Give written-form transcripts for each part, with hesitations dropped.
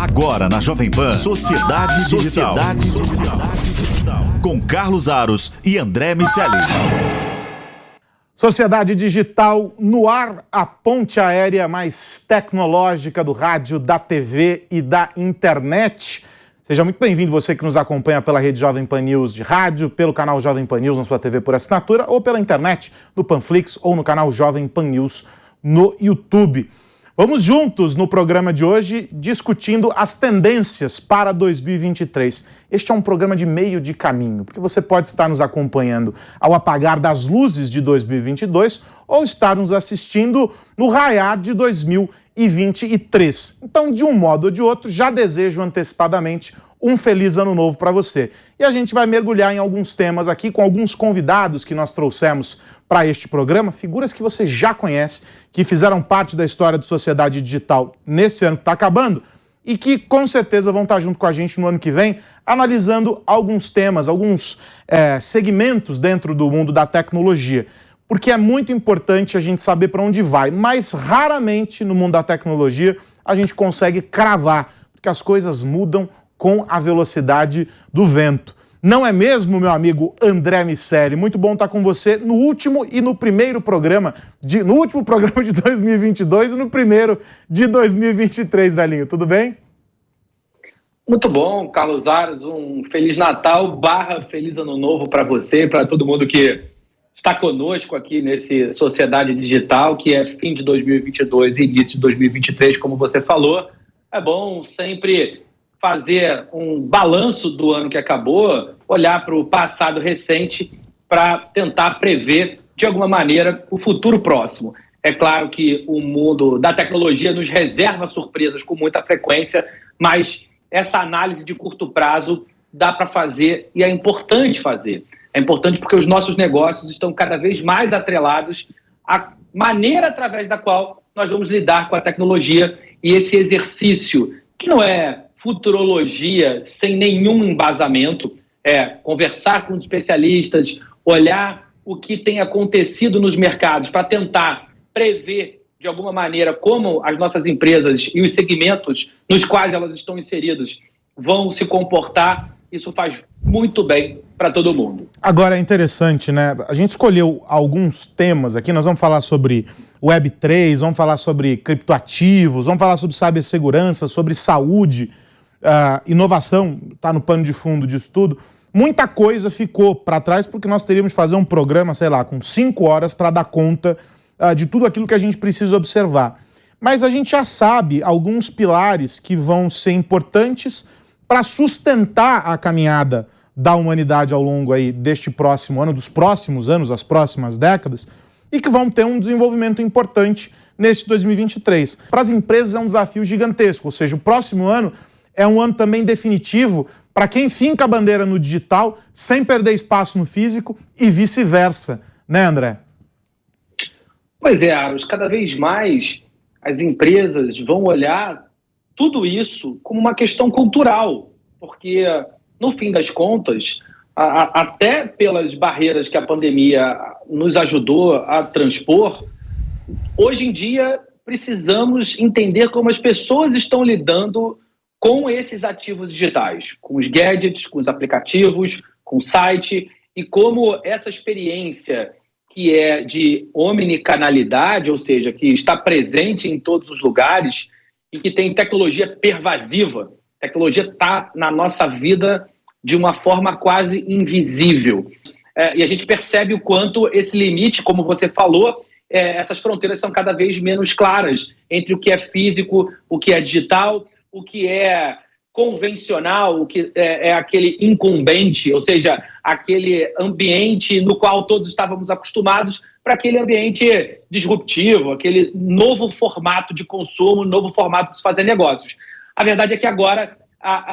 Agora na Jovem Pan, Sociedade Digital. Com Carlos Aros e André Miceli. Sociedade Digital no ar, a ponte aérea mais tecnológica do rádio, da TV e da internet. Seja muito bem-vindo você que nos acompanha pela rede Jovem Pan News de rádio, pelo canal Jovem Pan News na sua TV por assinatura ou pela internet, no Panflix ou no canal Jovem Pan News no YouTube. Vamos juntos no programa de hoje discutindo as tendências para 2023. Este é um programa de meio de caminho, porque você pode estar nos acompanhando ao apagar das luzes de 2022 ou estar nos assistindo no raiar de 2023. Então, de um modo ou de outro, já desejo antecipadamente um feliz ano novo para você. E a gente vai mergulhar em alguns temas aqui com alguns convidados que nós trouxemos para este programa, figuras que você já conhece, que fizeram parte da história de Sociedade Digital nesse ano que está acabando e que com certeza vão estar junto com a gente no ano que vem, analisando alguns temas, alguns segmentos dentro do mundo da tecnologia. Porque é muito importante a gente saber para onde vai, mas raramente no mundo da tecnologia a gente consegue cravar, porque as coisas mudam com a velocidade do vento. Não é mesmo, meu amigo André Miceli? Muito bom estar com você no último e no primeiro programa, no último programa de 2022 e no primeiro de 2023, velhinho. Tudo bem? Muito bom, Carlos Aros. Um Feliz Natal / Feliz Ano Novo para você, para todo mundo que está conosco aqui nesse Sociedade Digital, que é fim de 2022 e início de 2023, como você falou. É bom sempre fazer um balanço do ano que acabou, olhar para o passado recente para tentar prever, de alguma maneira, o futuro próximo. É claro que o mundo da tecnologia nos reserva surpresas com muita frequência, mas essa análise de curto prazo dá para fazer e é importante fazer. É importante porque os nossos negócios estão cada vez mais atrelados à maneira através da qual nós vamos lidar com a tecnologia e esse exercício, que não é futurologia sem nenhum embasamento, conversar com especialistas, olhar o que tem acontecido nos mercados para tentar prever, de alguma maneira, como as nossas empresas e os segmentos nos quais elas estão inseridas vão se comportar. Isso faz muito bem para todo mundo. Agora, é interessante, né? A gente escolheu alguns temas aqui, nós vamos falar sobre Web3, vamos falar sobre criptoativos, vamos falar sobre cibersegurança, sobre saúde, inovação, está no pano de fundo disso tudo. Muita coisa ficou para trás porque nós teríamos que fazer um programa, sei lá, com 5 horas para dar conta de tudo aquilo que a gente precisa observar. Mas a gente já sabe alguns pilares que vão ser importantes para sustentar a caminhada da humanidade ao longo aí deste próximo ano, dos próximos anos, das próximas décadas, e que vão ter um desenvolvimento importante nesse 2023. Para as empresas é um desafio gigantesco, ou seja, o próximo ano é um ano também definitivo para quem finca a bandeira no digital sem perder espaço no físico e vice-versa, né, André? Pois é, Aros, cada vez mais as empresas vão olhar tudo isso como uma questão cultural, porque, no fim das contas, até pelas barreiras que a pandemia nos ajudou a transpor, hoje em dia precisamos entender como as pessoas estão lidando com esses ativos digitais, com os gadgets, com os aplicativos, com o site, e como essa experiência que é de omnicanalidade, ou seja, que está presente em todos os lugares e que tem tecnologia pervasiva. A tecnologia está na nossa vida de uma forma quase invisível. E a gente percebe o quanto esse limite, como você falou, essas fronteiras são cada vez menos claras entre o que é físico, o que é digital, o que é convencional, o que é aquele incumbente, ou seja, aquele ambiente no qual todos estávamos acostumados, para aquele ambiente disruptivo, aquele novo formato de consumo, novo formato de se fazer negócios. A verdade é que agora,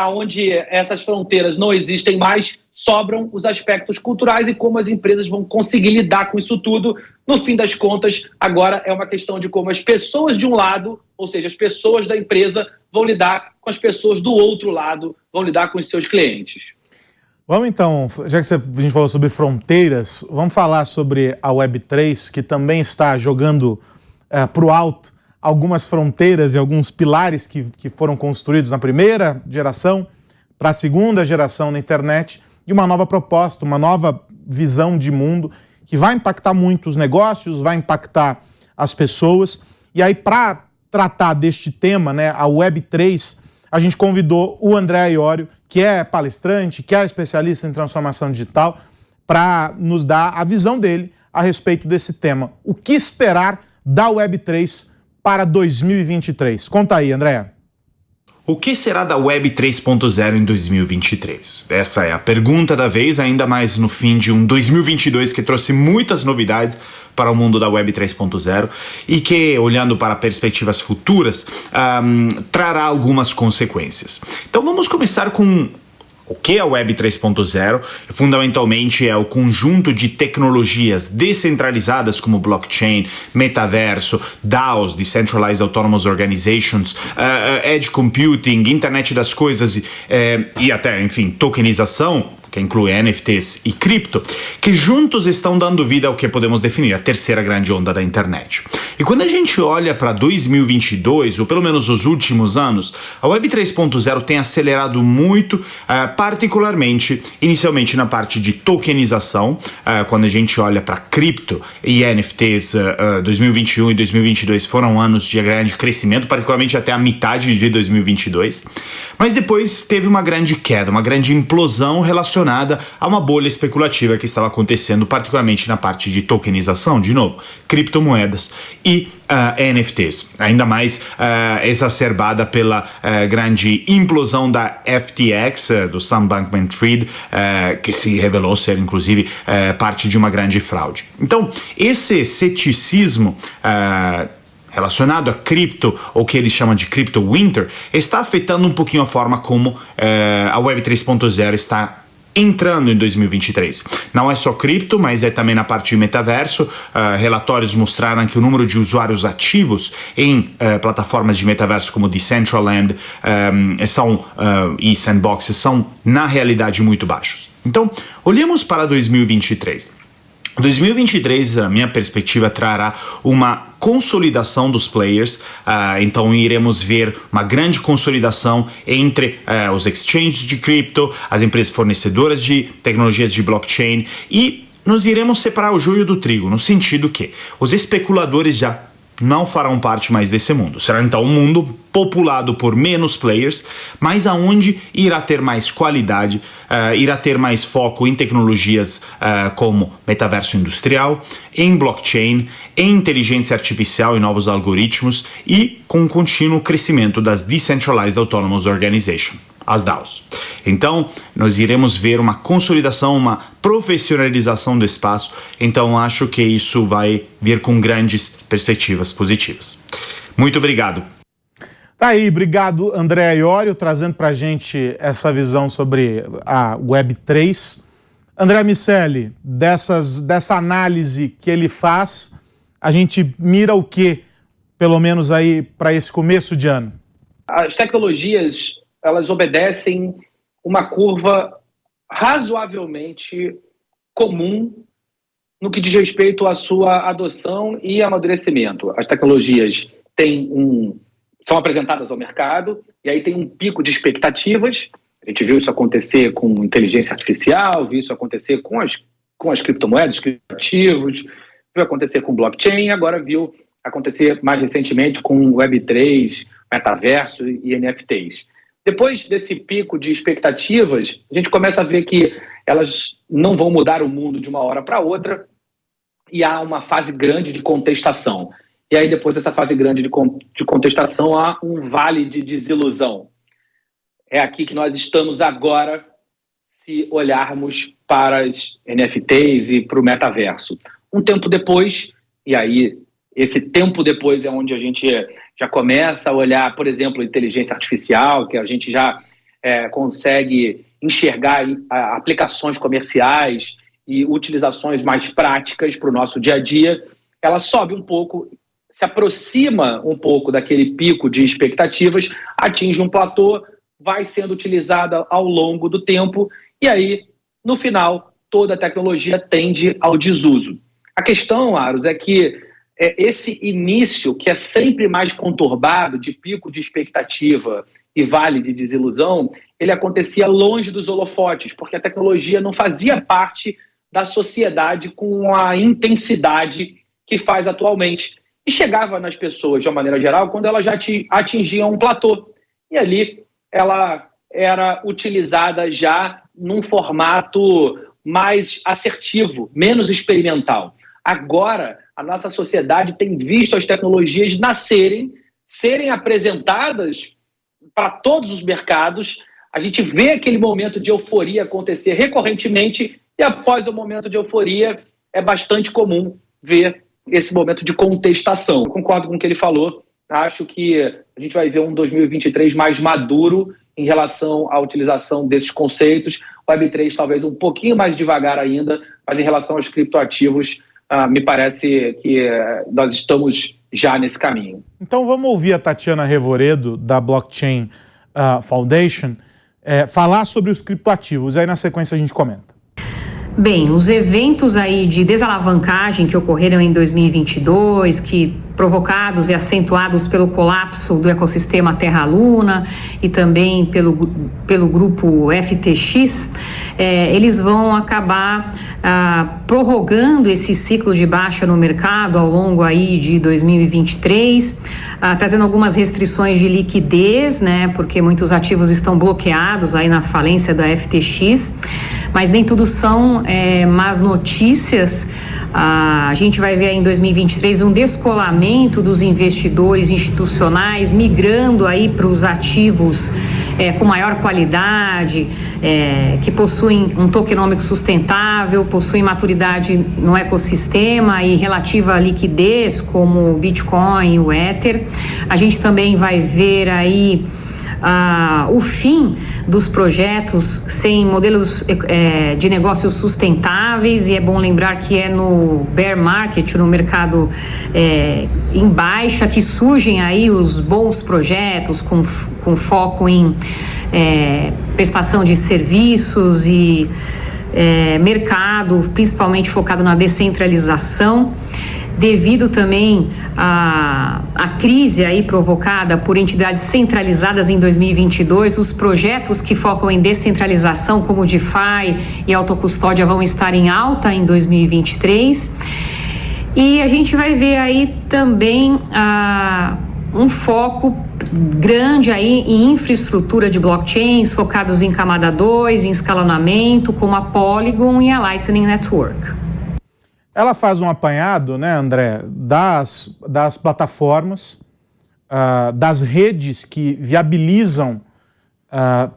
onde essas fronteiras não existem mais, sobram os aspectos culturais e como as empresas vão conseguir lidar com isso tudo. No fim das contas, agora é uma questão de como as pessoas de um lado, ou seja, as pessoas da empresa, vão lidar com as pessoas do outro lado, vão lidar com os seus clientes. Vamos então, já que a gente falou sobre fronteiras, vamos falar sobre a Web3, que também está jogando para o alto algumas fronteiras e alguns pilares que foram construídos na primeira geração para a segunda geração na internet e uma nova proposta, uma nova visão de mundo que vai impactar muito os negócios, vai impactar as pessoas. E aí, para tratar deste tema, né, a Web3, a gente convidou o André Iorio, que é palestrante, que é especialista em transformação digital, para nos dar a visão dele a respeito desse tema. O que esperar da Web3 para 2023? Conta aí, André. O que será da Web 3.0 em 2023? Essa é a pergunta da vez, ainda mais no fim de um 2022 que trouxe muitas novidades para o mundo da Web 3.0 e que, olhando para perspectivas futuras, trará algumas consequências. Então vamos começar com o que é a Web 3.0? Fundamentalmente é o conjunto de tecnologias descentralizadas como blockchain, metaverso, DAOs, Decentralized Autonomous Organizations, Edge Computing, Internet das Coisas e até, enfim, tokenização, que inclui NFTs e cripto, que juntos estão dando vida ao que podemos definir a terceira grande onda da internet. E quando a gente olha para 2022, ou pelo menos os últimos anos, a Web 3.0 tem acelerado muito, particularmente, inicialmente na parte de tokenização, quando a gente olha para cripto e NFTs, 2021 e 2022 foram anos de grande crescimento, particularmente até a metade de 2022, mas depois teve uma grande queda, uma grande implosão relacionada a uma bolha especulativa que estava acontecendo, particularmente na parte de tokenização, de novo, criptomoedas e NFTs, ainda mais exacerbada pela grande implosão da FTX, do Sam Bankman-Fried, que se revelou ser, inclusive, parte de uma grande fraude. Então, esse ceticismo relacionado a cripto, ou que eles chamam de crypto winter, está afetando um pouquinho a forma como a Web 3.0 está entrando em 2023. Não é só cripto, mas é também na parte de metaverso. Relatórios mostraram que o número de usuários ativos em plataformas de metaverso como Decentraland e Sandbox são, na realidade, muito baixos. Então, olhemos para 2023. 2023, a minha perspectiva, trará uma consolidação dos players, então iremos ver uma grande consolidação entre os exchanges de cripto, as empresas fornecedoras de tecnologias de blockchain, e nós iremos separar o joio do trigo, no sentido que os especuladores já não farão parte mais desse mundo. Será então um mundo populado por menos players, mas aonde irá ter mais qualidade, irá ter mais foco em tecnologias como metaverso industrial, em blockchain, em inteligência artificial e novos algoritmos e com o contínuo crescimento das Decentralized Autonomous Organizations, as DAOs. Então, nós iremos ver uma consolidação, uma profissionalização do espaço, então acho que isso vai vir com grandes perspectivas positivas. Muito obrigado. Tá aí, obrigado André Iorio, trazendo para a gente essa visão sobre a Web3. André Miceli, dessa análise que ele faz, a gente mira o quê, pelo menos aí para esse começo de ano? As tecnologias, elas obedecem uma curva razoavelmente comum no que diz respeito à sua adoção e amadurecimento. As tecnologias são apresentadas ao mercado e aí tem um pico de expectativas. A gente viu isso acontecer com inteligência artificial, viu isso acontecer com as criptomoedas, criptoativos, viu acontecer com blockchain e agora viu acontecer mais recentemente com Web3, metaverso e NFTs. Depois desse pico de expectativas, a gente começa a ver que elas não vão mudar o mundo de uma hora para outra e há uma fase grande de contestação. E aí, depois dessa fase grande de contestação, há um vale de desilusão. É aqui que nós estamos agora, se olharmos para as NFTs e para o metaverso. Um tempo depois, e aí esse tempo depois é onde a gente já começa a olhar, por exemplo, a inteligência artificial, que a gente já consegue enxergar aplicações comerciais e utilizações mais práticas para o nosso dia a dia. Ela sobe um pouco, se aproxima um pouco daquele pico de expectativas, atinge um platô, vai sendo utilizada ao longo do tempo e aí, no final, toda a tecnologia tende ao desuso. A questão, Aros, é que esse início, que é sempre mais conturbado, de pico de expectativa e vale de desilusão, ele acontecia longe dos holofotes, porque a tecnologia não fazia parte da sociedade com a intensidade que faz atualmente. E chegava nas pessoas, de uma maneira geral, quando elas já atingiam um platô. E ali ela era utilizada já num formato mais assertivo, menos experimental. Agora, a nossa sociedade tem visto as tecnologias nascerem, serem apresentadas para todos os mercados. A gente vê aquele momento de euforia acontecer recorrentemente e após o momento de euforia é bastante comum ver esse momento de contestação. Eu concordo com o que ele falou. Acho que a gente vai ver um 2023 mais maduro em relação à utilização desses conceitos. O Web3 talvez um pouquinho mais devagar ainda, mas em relação aos criptoativos, me parece que nós estamos já nesse caminho. Então vamos ouvir a Tatiana Revoredo, da Blockchain Foundation, falar sobre os criptoativos. Aí na sequência a gente comenta. Bem, os eventos aí de desalavancagem que ocorreram em 2022, provocados e acentuados pelo colapso do ecossistema Terra-Luna e também pelo grupo FTX, eles vão acabar prorrogando esse ciclo de baixa no mercado ao longo aí de 2023, trazendo algumas restrições de liquidez, né, porque muitos ativos estão bloqueados aí na falência da FTX, mas nem tudo são más notícias. A gente vai ver aí em 2023 um descolamento dos investidores institucionais migrando aí para os ativos com maior qualidade, que possuem um tokenômico sustentável, possuem maturidade no ecossistema e relativa liquidez, como o Bitcoin e o Ether. A gente também vai ver aí o fim dos projetos sem modelos de negócios sustentáveis, e é bom lembrar que é no bear market, no mercado em baixa, que surgem aí os bons projetos com foco em prestação de serviços e mercado, principalmente focado na descentralização. Devido também à crise aí provocada por entidades centralizadas em 2022, os projetos que focam em descentralização, como o DeFi e autocustódia, vão estar em alta em 2023. E a gente vai ver aí também um foco grande aí em infraestrutura de blockchains, focados em camada 2, em escalonamento, como a Polygon e a Lightning Network. Ela faz um apanhado, né, André, das plataformas, das redes que viabilizam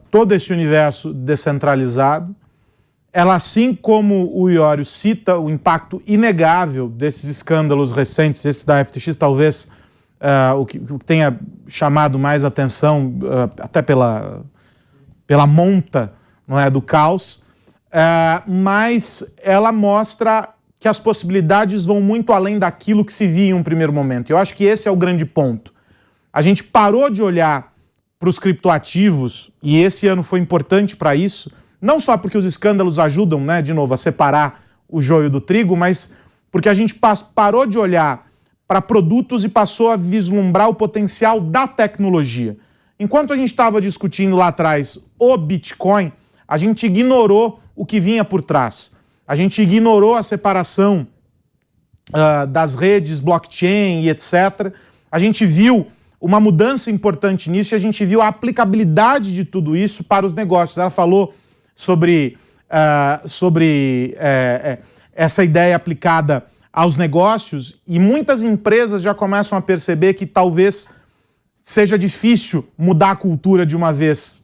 todo esse universo descentralizado. Ela, assim como o Iorio, cita o impacto inegável desses escândalos recentes, esse da FTX, talvez o que tenha chamado mais atenção, até pela monta, não é, do caos, mas ela mostra que as possibilidades vão muito além daquilo que se via em um primeiro momento. Eu acho que esse é o grande ponto. A gente parou de olhar para os criptoativos, e esse ano foi importante para isso, não só porque os escândalos ajudam, né, de novo, a separar o joio do trigo, mas porque a gente parou de olhar para produtos e passou a vislumbrar o potencial da tecnologia. Enquanto a gente estava discutindo lá atrás o Bitcoin, a gente ignorou o que vinha por trás. A gente ignorou a separação das redes, blockchain e etc. A gente viu uma mudança importante nisso e a gente viu a aplicabilidade de tudo isso para os negócios. Ela falou sobre essa ideia aplicada aos negócios, e muitas empresas já começam a perceber que talvez seja difícil mudar a cultura de uma vez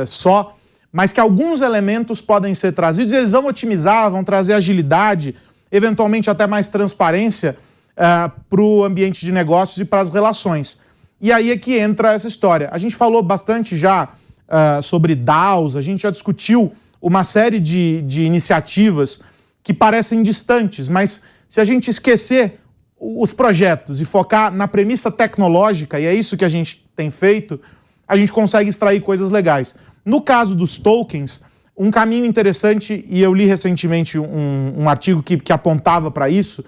só, mas que alguns elementos podem ser trazidos e eles vão otimizar, vão trazer agilidade, eventualmente até mais transparência para o ambiente de negócios e para as relações. E aí é que entra essa história. A gente falou bastante já sobre DAOs, a gente já discutiu uma série de iniciativas que parecem distantes, mas se a gente esquecer os projetos e focar na premissa tecnológica, e é isso que a gente tem feito, a gente consegue extrair coisas legais. No caso dos tokens, um caminho interessante, e eu li recentemente um artigo que apontava para isso,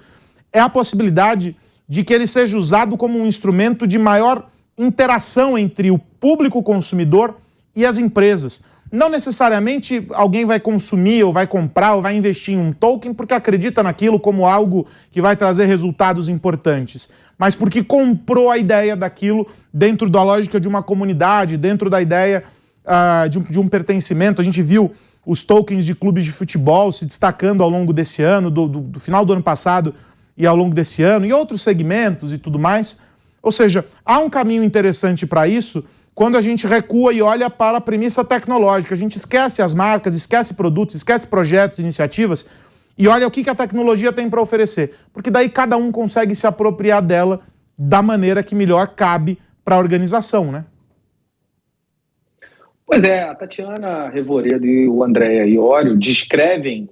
é a possibilidade de que ele seja usado como um instrumento de maior interação entre o público consumidor e as empresas. Não necessariamente alguém vai consumir ou vai comprar ou vai investir em um token porque acredita naquilo como algo que vai trazer resultados importantes, mas porque comprou a ideia daquilo dentro da lógica de uma comunidade, dentro da ideia de um pertencimento. A gente viu os tokens de clubes de futebol se destacando ao longo desse ano, do final do ano passado e ao longo desse ano, e outros segmentos e tudo mais. Ou seja, há um caminho interessante para isso quando a gente recua e olha para a premissa tecnológica. A gente esquece as marcas, esquece produtos, esquece projetos, iniciativas e olha o que a tecnologia tem para oferecer. Porque daí cada um consegue se apropriar dela da maneira que melhor cabe para a organização, né? Pois é, a Tatiana Revoredo e o André Iorio descrevem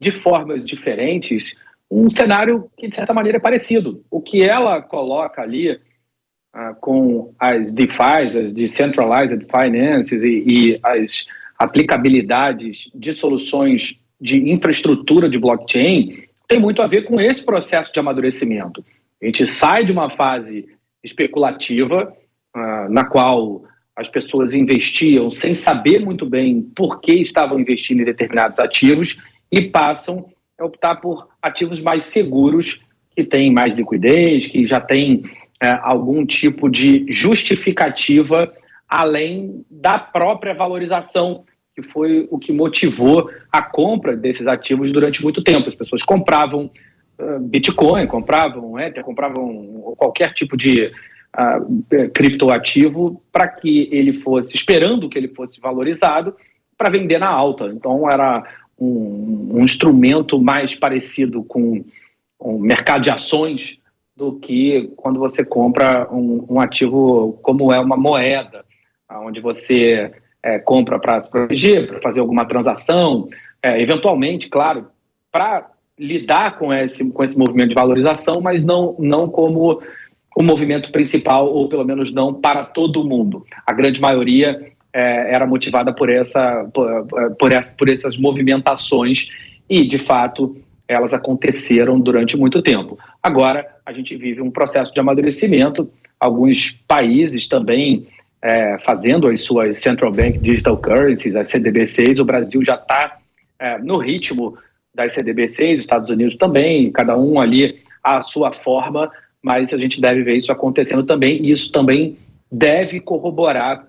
de formas diferentes um cenário que, de certa maneira, é parecido. O que ela coloca ali com as DeFis, as Decentralized Finances e as aplicabilidades de soluções de infraestrutura de blockchain tem muito a ver com esse processo de amadurecimento. A gente sai de uma fase especulativa, na qual as pessoas investiam sem saber muito bem por que estavam investindo em determinados ativos e passam a optar por ativos mais seguros, que têm mais liquidez, que já têm algum tipo de justificativa além da própria valorização, que foi o que motivou a compra desses ativos durante muito tempo. As pessoas compravam Bitcoin, compravam Ether, compravam qualquer tipo de criptoativo para que ele fosse, esperando que ele fosse valorizado, para vender na alta. Então era um instrumento mais parecido com o mercado de ações do que quando você compra um ativo como é uma moeda, onde você compra para se proteger, para fazer alguma transação, eventualmente, claro, para lidar com esse movimento de valorização, mas não como o movimento principal, ou pelo menos não para todo mundo. A grande maioria era motivada por essas movimentações e, de fato, elas aconteceram durante muito tempo. Agora, a gente vive um processo de amadurecimento, alguns países também fazendo as suas Central Bank Digital Currencies, as CDBCs. O Brasil já está no ritmo das CDBCs, os Estados Unidos também, cada um ali à sua forma, mas a gente deve ver isso acontecendo também, e isso também deve corroborar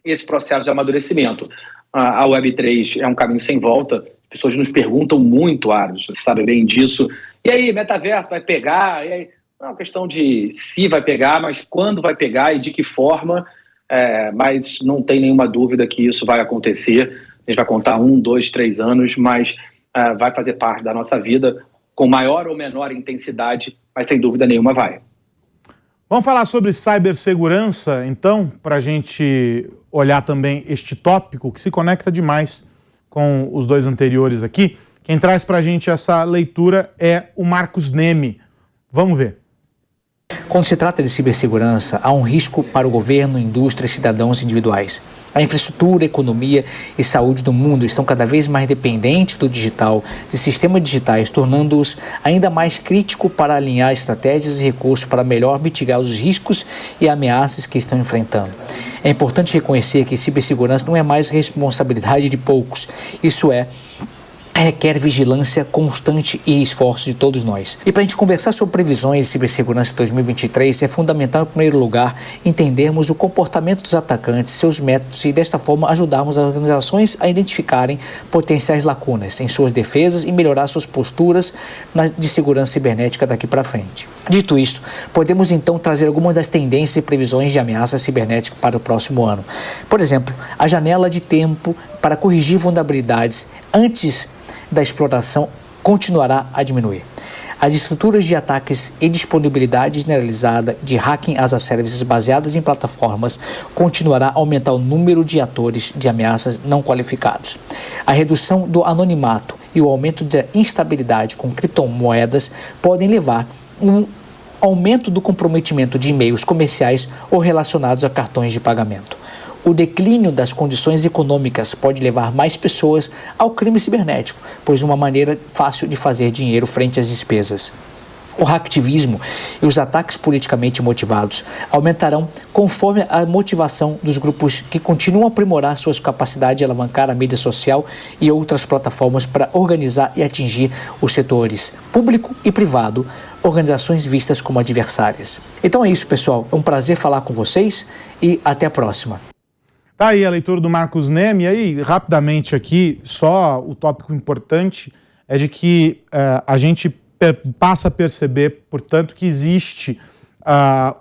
esse processo de amadurecimento. A Web3 é um caminho sem volta. As pessoas nos perguntam muito, Aros, você sabe bem disso. E aí, metaverso vai pegar? E aí, não é uma questão de se vai pegar, mas quando vai pegar e de que forma. Mas não tem nenhuma dúvida que isso vai acontecer. A gente vai contar 1, 2, 3 anos, mas vai fazer parte da nossa vida com maior ou menor intensidade, mas sem dúvida nenhuma vai. Vamos falar sobre cibersegurança, então, para a gente olhar também este tópico que se conecta demais com os dois anteriores aqui. Quem traz para a gente essa leitura é o Marcos Neme. Vamos ver. Quando se trata de cibersegurança, há um risco para o governo, indústria e cidadãos individuais. A infraestrutura, economia e saúde do mundo estão cada vez mais dependentes do digital, de sistemas digitais, tornando-os ainda mais crítico para alinhar estratégias e recursos para melhor mitigar os riscos e ameaças que estão enfrentando. É importante reconhecer que cibersegurança não é mais responsabilidade de poucos. Isso requer vigilância constante e esforço de todos nós. E para a gente conversar sobre previsões de cibersegurança em 2023, é fundamental, em primeiro lugar, entendermos o comportamento dos atacantes, seus métodos e, desta forma, ajudarmos as organizações a identificarem potenciais lacunas em suas defesas e melhorar suas posturas de segurança cibernética daqui para frente. Dito isto, podemos então trazer algumas das tendências e previsões de ameaça cibernética para o próximo ano. Por exemplo, a janela de tempo para corrigir vulnerabilidades antes da exploração continuará a diminuir. As estruturas de ataques e disponibilidade generalizada de hacking as a services baseadas em plataformas continuará a aumentar o número de atores de ameaças não qualificados. A redução do anonimato e o aumento da instabilidade com criptomoedas podem levar um aumento do comprometimento de e-mails comerciais ou relacionados a cartões de pagamento. O declínio das condições econômicas pode levar mais pessoas ao crime cibernético, pois uma maneira fácil de fazer dinheiro frente às despesas. O hacktivismo e os ataques politicamente motivados aumentarão conforme a motivação dos grupos que continuam a aprimorar suas capacidades de alavancar a mídia social e outras plataformas para organizar e atingir os setores público e privado, organizações vistas como adversárias. Então é isso, pessoal. É um prazer falar com vocês e até a próxima. Tá aí a leitura do Marcos Neme. E aí, rapidamente aqui, só o tópico importante é de que a gente passa a perceber, portanto, que existe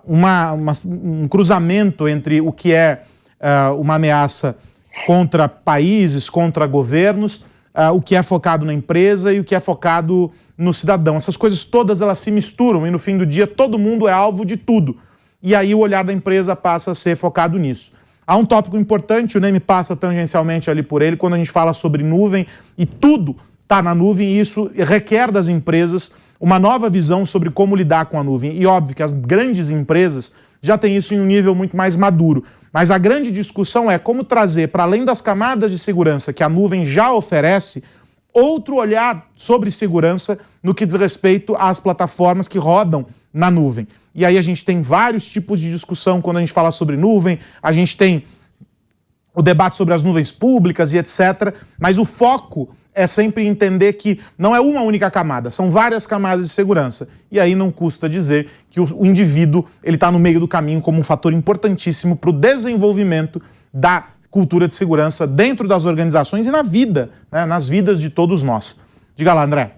um cruzamento entre o que é uma ameaça contra países, contra governos, o que é focado na empresa e o que é focado no cidadão. Essas coisas todas elas se misturam e no fim do dia todo mundo é alvo de tudo. E aí o olhar da empresa passa a ser focado nisso. Há um tópico importante, o Neme passa tangencialmente ali por ele, quando a gente fala sobre nuvem e tudo está na nuvem, e isso requer das empresas uma nova visão sobre como lidar com a nuvem. E óbvio que as grandes empresas já têm isso em um nível muito mais maduro. Mas a grande discussão é como trazer, para além das camadas de segurança que a nuvem já oferece, outro olhar sobre segurança no que diz respeito às plataformas que rodam na nuvem. E aí a gente tem vários tipos de discussão quando a gente fala sobre nuvem, a gente tem o debate sobre as nuvens públicas e etc. Mas o foco é sempre entender que não é uma única camada, são várias camadas de segurança. E aí não custa dizer que o indivíduo está no meio do caminho como um fator importantíssimo para o desenvolvimento da cultura de segurança dentro das organizações e na vida, né, nas vidas de todos nós. Diga lá, André.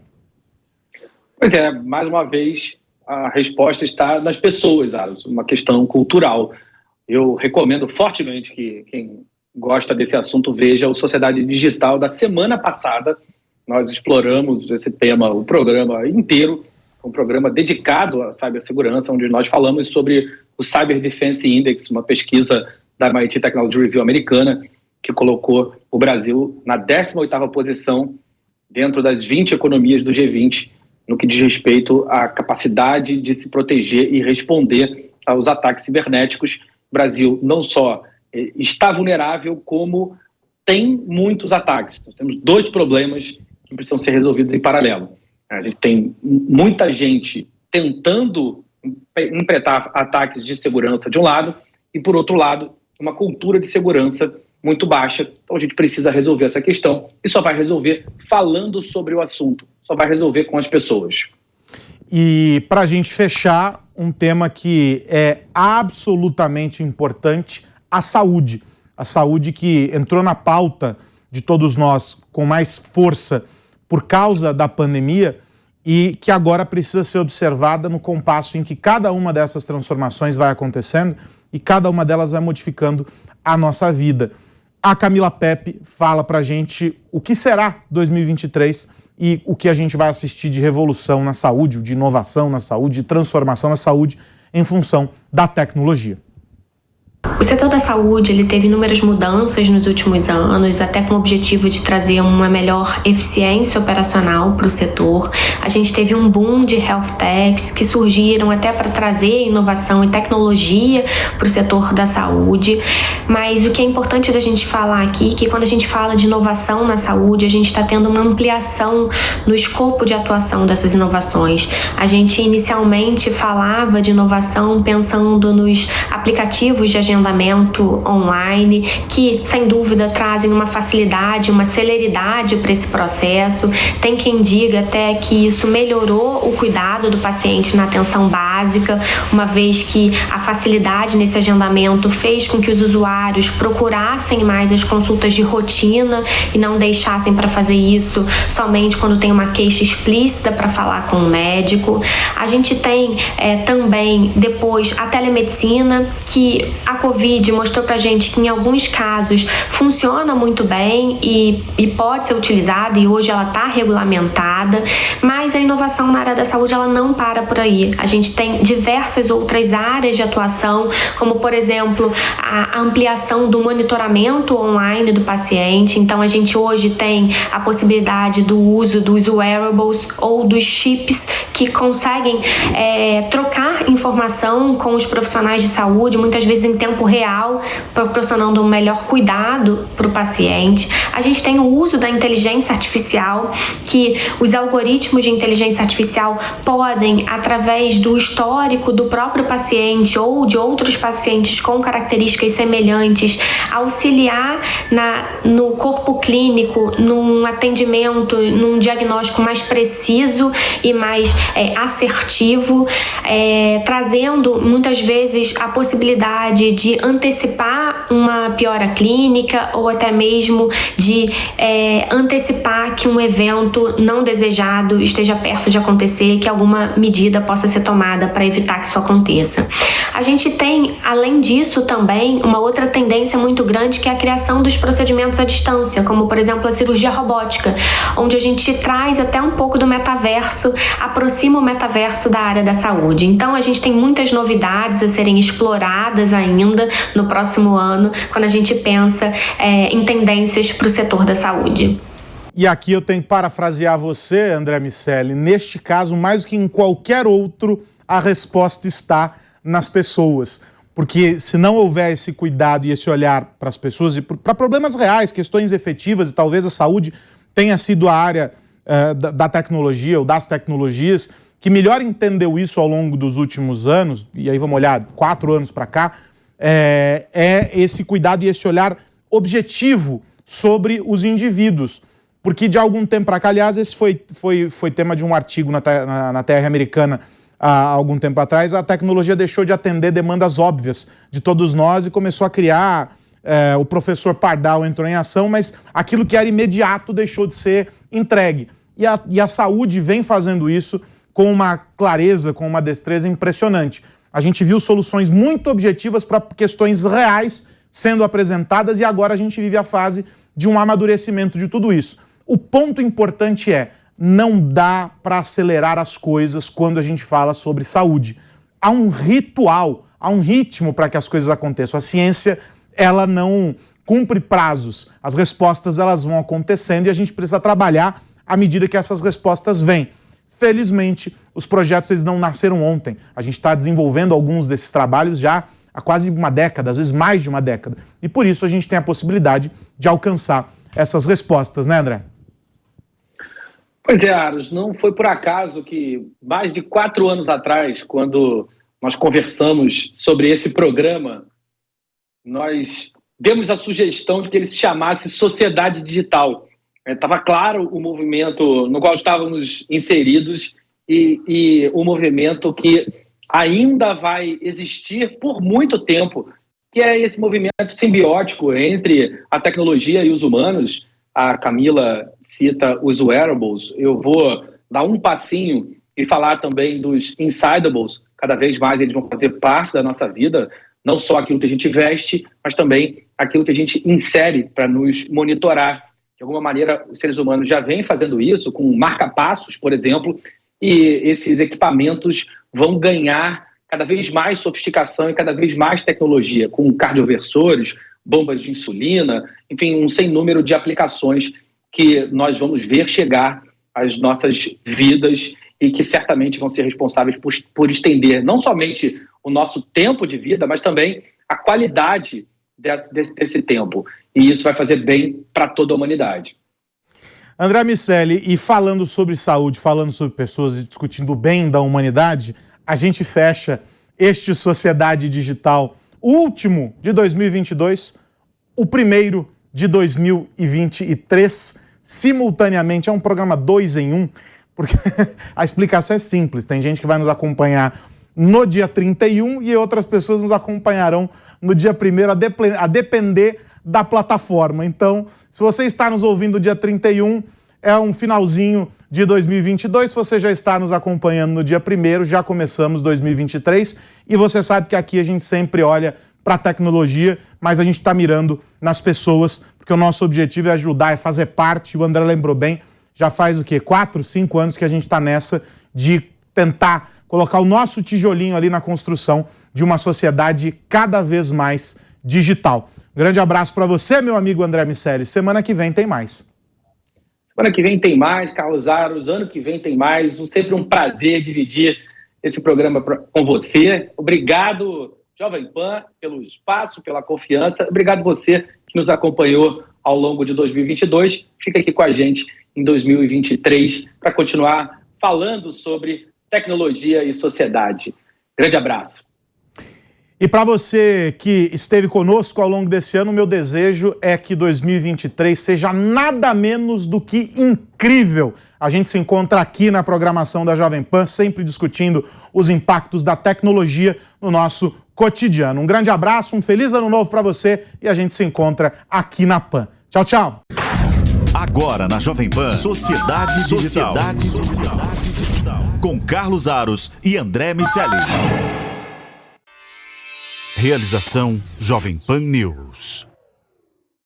Pois é, mais uma vez a resposta está nas pessoas, Aros, uma questão cultural. Eu recomendo fortemente que quem gosta desse assunto veja o Sociedade Digital da semana passada. Nós exploramos esse tema, o programa inteiro, um programa dedicado à cibersegurança, onde nós falamos sobre o Cyber Defense Index, uma pesquisa da MIT Technology Review americana, que colocou o Brasil na 18ª posição dentro das 20 economias do G20, no que diz respeito à capacidade de se proteger e responder aos ataques cibernéticos. O Brasil não só está vulnerável, como tem muitos ataques. Nós temos dois problemas que precisam ser resolvidos em paralelo. A gente tem muita gente tentando implementar ataques de segurança de um lado e, por outro lado, uma cultura de segurança muito baixa. Então a gente precisa resolver essa questão e só vai resolver falando sobre o assunto, só vai resolver com as pessoas. E para a gente fechar, um tema que é absolutamente importante, a saúde. A saúde que entrou na pauta de todos nós com mais força por causa da pandemia e que agora precisa ser observada no compasso em que cada uma dessas transformações vai acontecendo e cada uma delas vai modificando a nossa vida. A Camila Pepe fala pra gente o que será 2023 e o que a gente vai assistir de revolução na saúde, de inovação na saúde, de transformação na saúde em função da tecnologia. O setor da saúde ele teve inúmeras mudanças nos últimos anos, até com o objetivo de trazer uma melhor eficiência operacional para o setor. A gente teve um boom de health techs que surgiram até para trazer inovação e tecnologia para o setor da saúde. Mas o que é importante da gente falar aqui é que quando a gente fala de inovação na saúde, a gente está tendo uma ampliação no escopo de atuação dessas inovações. A gente inicialmente falava de inovação pensando nos aplicativos de agendamento online, que sem dúvida trazem uma facilidade, uma celeridade para esse processo. Tem quem diga até que isso melhorou o cuidado do paciente na atenção básica, uma vez que a facilidade nesse agendamento fez com que os usuários procurassem mais as consultas de rotina e não deixassem para fazer isso somente quando tem uma queixa explícita para falar com o médico. A gente tem também depois a telemedicina, que a Covid mostrou pra gente que em alguns casos funciona muito bem e pode ser utilizada, e hoje ela está regulamentada, mas a inovação na área da saúde ela não para por aí. A gente tem diversas outras áreas de atuação, como por exemplo a ampliação do monitoramento online do paciente. Então a gente hoje tem a possibilidade do uso dos wearables ou dos chips que conseguem trocar informação com os profissionais de saúde, muitas vezes em tempo tempo real, proporcionando um melhor cuidado para o paciente. A gente tem o uso da inteligência artificial, que os algoritmos de inteligência artificial podem, através do histórico do próprio paciente ou de outros pacientes com características semelhantes, auxiliar no corpo clínico, num atendimento, num diagnóstico mais preciso e mais assertivo, trazendo muitas vezes a possibilidade de antecipar uma piora clínica ou até mesmo de antecipar que um evento não desejado esteja perto de acontecer, que alguma medida possa ser tomada para evitar que isso aconteça. A gente tem, além disso, também uma outra tendência muito grande, que é a criação dos procedimentos à distância, como, por exemplo, a cirurgia robótica, onde a gente traz até um pouco do metaverso, aproxima o metaverso da área da saúde. Então, a gente tem muitas novidades a serem exploradas ainda no próximo ano, quando a gente pensa em tendências para o setor da saúde. E aqui eu tenho que parafrasear você, André Miceli. Neste caso, mais do que em qualquer outro, a resposta está nas pessoas. Porque se não houver esse cuidado e esse olhar para as pessoas e para problemas reais, questões efetivas, e talvez a saúde tenha sido a área da tecnologia ou das tecnologias que melhor entendeu isso ao longo dos últimos anos, e aí vamos olhar 4 anos para cá, é esse cuidado e esse olhar objetivo sobre os indivíduos. Porque de algum tempo para cá, aliás, esse foi tema de um artigo na TR Americana há algum tempo atrás, a tecnologia deixou de atender demandas óbvias de todos nós e começou a criar, o professor Pardal entrou em ação, mas aquilo que era imediato deixou de ser entregue. E a saúde vem fazendo isso com uma clareza, com uma destreza impressionante. A gente viu soluções muito objetivas para questões reais sendo apresentadas e agora a gente vive a fase de um amadurecimento de tudo isso. O ponto importante não dá para acelerar as coisas quando a gente fala sobre saúde. Há um ritual, há um ritmo para que as coisas aconteçam. A ciência, ela não cumpre prazos. As respostas, elas vão acontecendo e a gente precisa trabalhar à medida que essas respostas vêm. Felizmente, os projetos eles não nasceram ontem. A gente está desenvolvendo alguns desses trabalhos já há quase uma década, às vezes mais de uma década. E por isso a gente tem a possibilidade de alcançar essas respostas, né, André? Pois é, Aros, não foi por acaso que mais de 4 anos atrás, quando nós conversamos sobre esse programa, nós demos a sugestão de que ele se chamasse Sociedade Digital. Estava claro o movimento no qual estávamos inseridos e o movimento que ainda vai existir por muito tempo, que é esse movimento simbiótico entre a tecnologia e os humanos. A Camila cita os wearables, eu vou dar um passinho e falar também dos insidables. Cada vez mais eles vão fazer parte da nossa vida, não só aquilo que a gente veste, mas também aquilo que a gente insere para nos monitorar. De alguma maneira, os seres humanos já vêm fazendo isso, com marca-passos, por exemplo, e esses equipamentos vão ganhar cada vez mais sofisticação e cada vez mais tecnologia, com cardioversores, bombas de insulina, enfim, um sem número de aplicações que nós vamos ver chegar às nossas vidas e que certamente vão ser responsáveis por estender não somente o nosso tempo de vida, mas também a qualidade desse tempo. E isso vai fazer bem para toda a humanidade. André Miceli, e falando sobre saúde, falando sobre pessoas e discutindo o bem da humanidade, a gente fecha este Sociedade Digital, o último de 2022, o primeiro de 2023, simultaneamente. É um programa 2 em 1, porque a explicação é simples. Tem gente que vai nos acompanhar no dia 31 e outras pessoas nos acompanharão no dia 1º, a depender da plataforma. Então, se você está nos ouvindo no dia 31, é um finalzinho de 2022. Se você já está nos acompanhando no dia 1º, já começamos 2023. E você sabe que aqui a gente sempre olha para a tecnologia, mas a gente está mirando nas pessoas, porque o nosso objetivo é ajudar, é fazer parte. O André lembrou bem, já faz o quê? 4, 5 anos que a gente está nessa de tentar colocar o nosso tijolinho ali na construção de uma sociedade cada vez mais digital. Grande abraço para você, meu amigo André Miceli. Semana que vem tem mais. Semana que vem tem mais, Carlos Aros. Ano que vem tem mais. Sempre um prazer dividir esse programa com você. Obrigado Jovem Pan, pelo espaço, pela confiança. Obrigado você que nos acompanhou ao longo de 2022. Fica aqui com a gente em 2023 para continuar falando sobre tecnologia e sociedade. Grande abraço. E para você que esteve conosco ao longo desse ano, meu desejo é que 2023 seja nada menos do que incrível. A gente se encontra aqui na programação da Jovem Pan, sempre discutindo os impactos da tecnologia no nosso cotidiano. Um grande abraço, um feliz ano novo para você e a gente se encontra aqui na Pan. Tchau, tchau. Agora na Jovem Pan, Sociedade Digital. Com Carlos Aros e André Miceli. Realização Jovem Pan News.